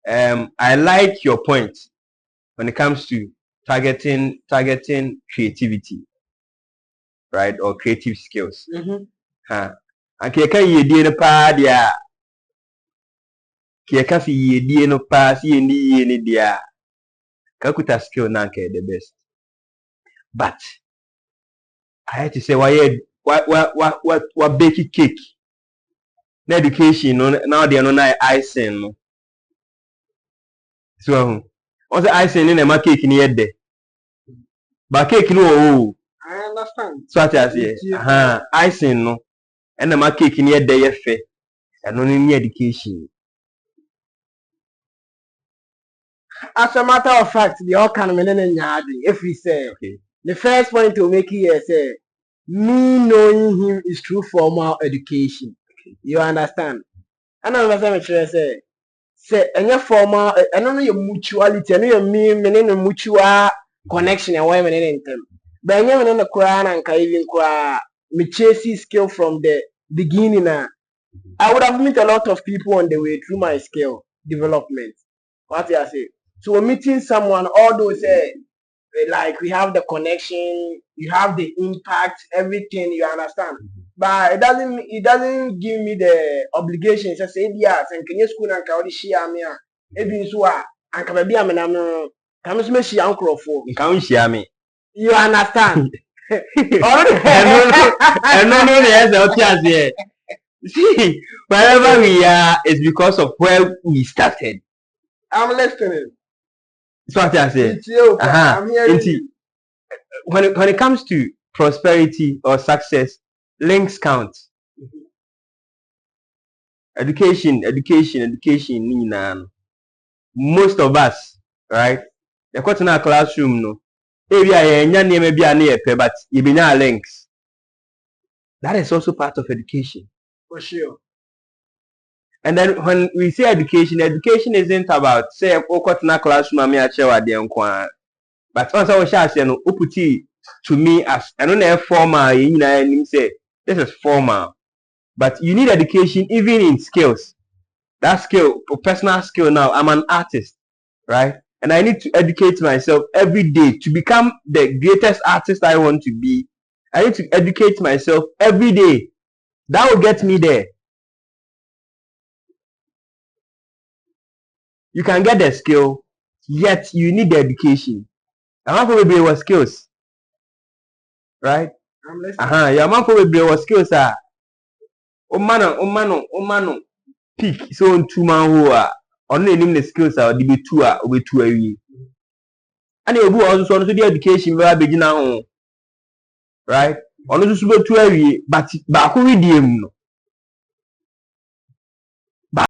I like your point when it comes to targeting creativity, right, or creative skills. And can you do no pa dia? Can you do no pa? See ni dia? Kakuta skill na the best. But I had to say what bake cake. Na education now they no na icing no. So once icing in a cake ni yede. But cake no I understand. So what I say, icing no. And the cake ni yede ye fe. And no ni education. As a matter of fact, the all can if we say the first point to make it say me knowing him is through formal education. You understand? And I'm going to say any formal, I don't know your mutuality, I know your meaning mutual connection and why in them. But I know the Quran and even me chasing skill from the beginning. I would have met a lot of people on the way through my skill development. What do I say? So meeting someone, although say like we have the connection, you have the impact, everything, you understand. But it doesn't give me the obligation. Just say yes, and can you school and can share me? Ebi so and can be am na can me share uncle for. Can share me? You understand? Yes, see, wherever we are, it's because of where we started. I'm listening. That's what I say. I'm hearing. When it comes to prosperity or success, links count. Education. Most of us, right? They got in our classroom, no. But you be now links. That is also part of education. For sure. And then when we say education isn't about say got in our classroom but once I was saying to me as I don't know formal, say this is formal. But you need education even in skills. That skill, personal skill now. I'm an artist, right? And I need to educate myself every day to become the greatest artist I want to be. I need to educate myself every day. That will get me there. You can get the skill, yet you need the education. I'm not going to be with skills, right? Your man for be with skills are. Omano. Peak so on 2 man who are on the skills are the two are over 2 a year. And you go also to the education where begin now, right? On the super 2 a year, but who redeem no.